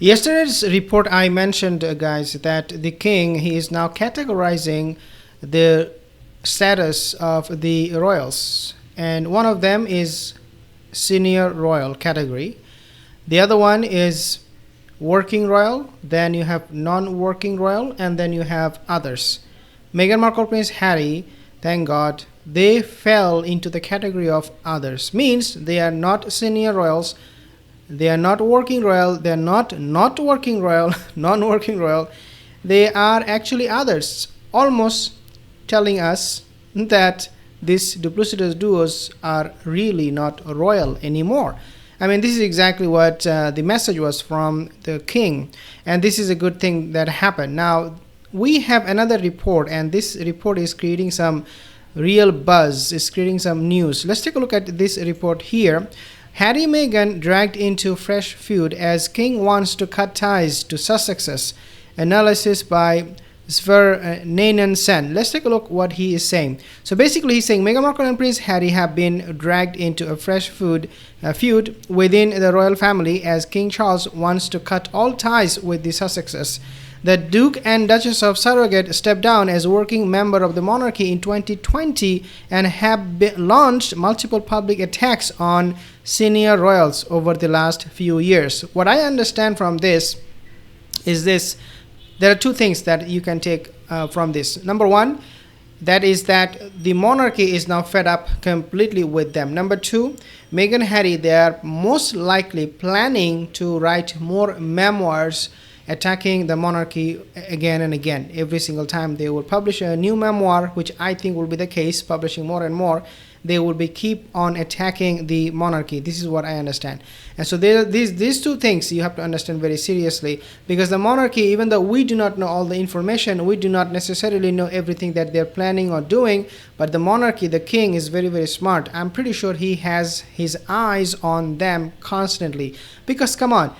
Yesterday's report I mentioned, guys, that the king he is now categorizing the status of the royals, and one of them is senior royal category. The other one is working royal. Then you have non-working royal, and then you have others. Meghan Markle, Prince Harry, thank God, they fell into the category of others. Means they are not senior royals, they are not working royal, they are not working royal, non-working royal. They are actually others, almost telling us that these duplicitous duos are really not royal anymore. I mean, this is exactly what the message was from the king, and this is a good thing that happened. Now, we have another report, and this report is creating some real buzz, is creating some news. Let's take a look at this report here. Harry Meghan dragged into fresh feud as king wants to cut ties to Sussexes. Analysis by Sver Sen. Let's take a look what he is saying. So basically he's saying Meghan Markle and Prince Harry have been dragged into a fresh feud within the royal family as King Charles wants to cut all ties with the Sussexes. The Duke and Duchess of Surrogate stepped down as working member of the monarchy in 2020 and have launched multiple public attacks on senior royals over the last few years. What I understand from this is this. There are two things that you can take from this. Number one, that is that the monarchy is now fed up completely with them. Number two, Meghan and Harry, they are most likely planning to write more memoirs attacking the monarchy again and again. Every single time they will publish a new memoir, which I think will be the case, publishing more and more, they will be keep on attacking the monarchy. This is what I understand. And so these two things you have to understand very seriously, because the monarchy, even though we do not know all the information, we do not necessarily know everything that they're planning or doing, but the monarchy, the king, is very, very smart. I'm pretty sure he has his eyes on them constantly, because come on,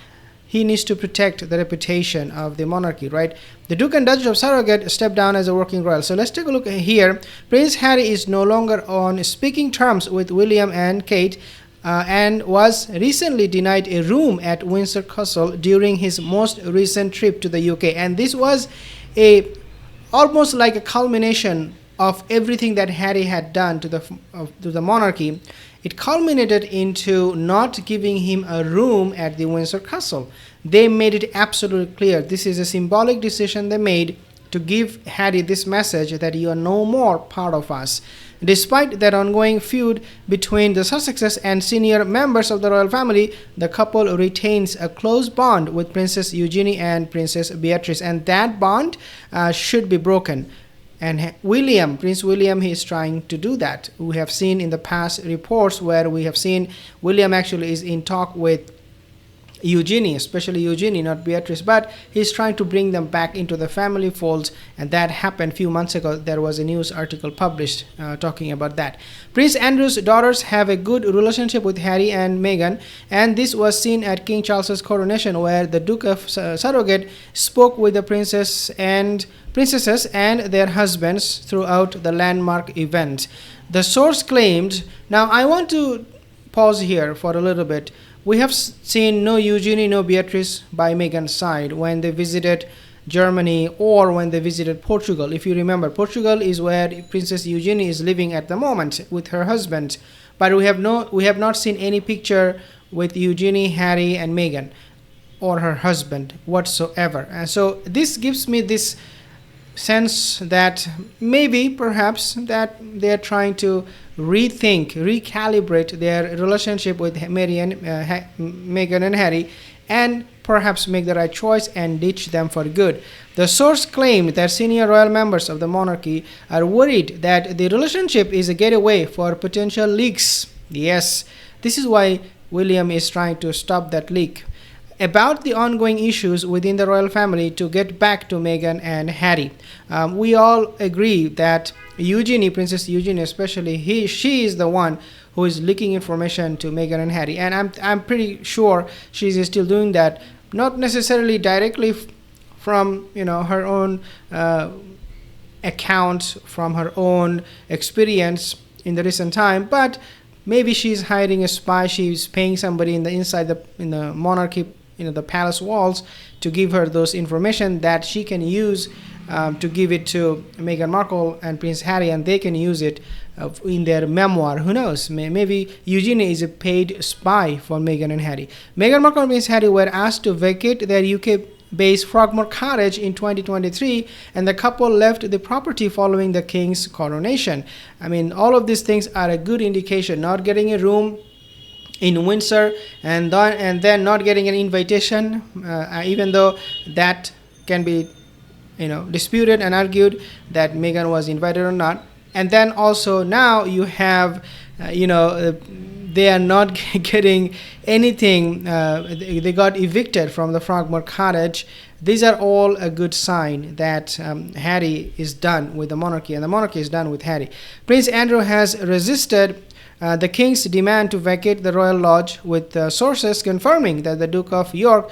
he needs to protect the reputation of the monarchy, right? The Duke and Duchess of Surrogate stepped down as a working royal. So let's take a look here. Prince Harry is no longer on speaking terms with William and Kate and was recently denied a room at Windsor Castle during his most recent trip to the UK. And this was almost like a culmination of everything that Harry had done to the monarchy. It culminated into not giving him a room at the Windsor Castle. They made it absolutely clear. This is a symbolic decision they made to give Harry this message that you are no more part of us. Despite that ongoing feud between the Sussexes and senior members of the royal family, the couple retains a close bond with Princess Eugenie and Princess Beatrice, and that bond should be broken. And Prince William, he is trying to do that. We have seen in the past reports where we have seen William actually is in talk with Eugenie, especially Eugenie, not Beatrice, but he's trying to bring them back into the family folds, and that happened a few months ago. There was a news article published talking about that. Prince Andrew's daughters have a good relationship with Harry and Meghan, and this was seen at King Charles's coronation, where the Duke of Surrogate spoke with the princesses and their husbands throughout the landmark event. The source claimed, now I want to pause here for a little bit. We have seen no Eugenie, no Beatrice by Meghan's side when they visited Germany or when they visited Portugal. If you remember, Portugal is where Princess Eugenie is living at the moment with her husband. But we have not seen any picture with Eugenie, Harry, and Meghan or her husband whatsoever. And so this gives me this sense that maybe perhaps that they're trying to recalibrate their relationship with Meghan and Harry, and perhaps make the right choice and ditch them for good. The source claimed that senior royal members of the monarchy are worried that the relationship is a getaway for potential leaks. Yes, this is why William is trying to stop that leak about the ongoing issues within the royal family to get back to Meghan and Harry. We all agree that Eugenie, Princess Eugenie especially, she is the one who is leaking information to Meghan and Harry, and I'm pretty sure she's still doing that, not necessarily directly from her own account, from her own experience in the recent time, but maybe she's hiring a spy. She's paying somebody in the monarchy the palace walls to give her those information that she can use to give it to Meghan Markle and Prince Harry, and they can use it in their memoir. Who knows? Maybe Eugenie is a paid spy for Meghan and Harry. Meghan Markle and Prince Harry were asked to vacate their UK-based Frogmore cottage in 2023, and the couple left the property following the king's coronation. I mean, all of these things are a good indication. Not getting a room in Windsor and then not getting an invitation, even though that can be disputed and argued that Meghan was invited or not. And then also now you have they are not getting anything. They got evicted from the Frogmore cottage. These are all a good sign that Harry is done with the monarchy, and the monarchy is done with Harry. Prince Andrew has resisted the king's demand to vacate the royal lodge, with sources confirming that the Duke of York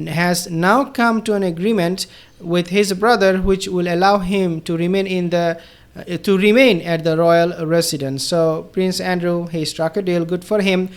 has now come to an agreement with his brother, which will allow him to remain at the royal residence. So Prince Andrew, he struck a deal. Good for him.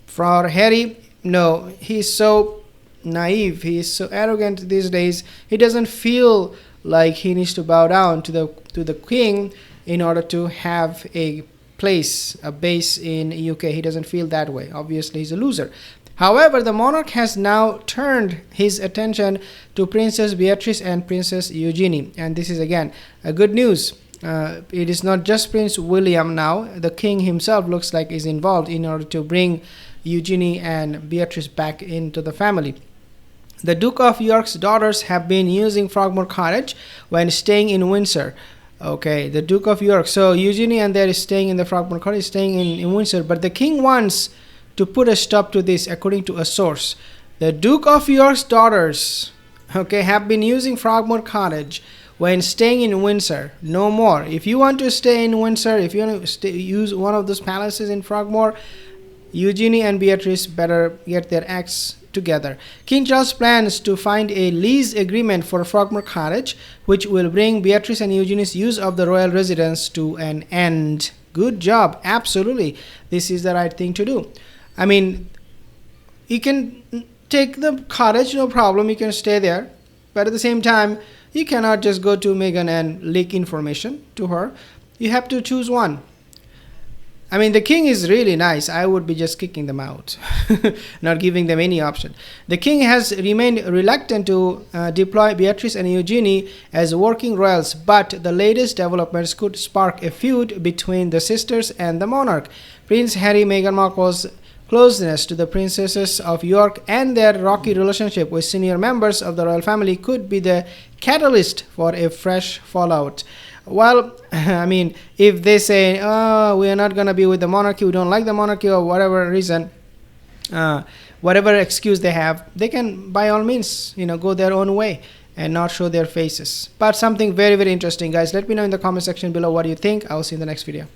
For Harry, no, he's so naive, he is so arrogant these days. He doesn't feel like he needs to bow down to the king in order to have a base in UK. He doesn't feel that way. Obviously, he's a loser. However, the monarch has now turned his attention to Princess Beatrice and Princess Eugenie, and this is again a good news. It is not just Prince William now. The king himself looks like is involved in order to bring Eugenie and Beatrice back into the family. The Duke of York's daughters have been using Frogmore Cottage when staying in Windsor. Okay, the Duke of York. So Eugenie and they're staying in the Frogmore Cottage, staying in Windsor. But the king wants to put a stop to this, according to a source. The Duke of York's daughters, have been using Frogmore Cottage when staying in Windsor. No more. If you want to stay in Windsor, if you want to use one of those palaces in Frogmore, Eugenie and Beatrice better get their acts together. King Charles plans to find a lease agreement for Frogmore Cottage, which will bring Beatrice and Eugenie's use of the royal residence to an end. Good job. Absolutely. This is the right thing to do. I mean, you can take the cottage, no problem. You can stay there. But at the same time, you cannot just go to Meghan and leak information to her. You have to choose one. I mean, the king is really nice. I would be just kicking them out, not giving them any option. The king has remained reluctant to deploy Beatrice and Eugenie as working royals, but the latest developments could spark a feud between the sisters and the monarch. Prince Harry, Meghan Markle's closeness to the princesses of York and their rocky relationship with senior members of the royal family could be the catalyst for a fresh fallout. Well, I mean, if they say, oh, we are not going to be with the monarchy, we don't like the monarchy, or whatever reason, whatever excuse they have, they can by all means, go their own way and not show their faces. But something very, very interesting, guys. Let me know in the comment section below what you think. I will see you in the next video.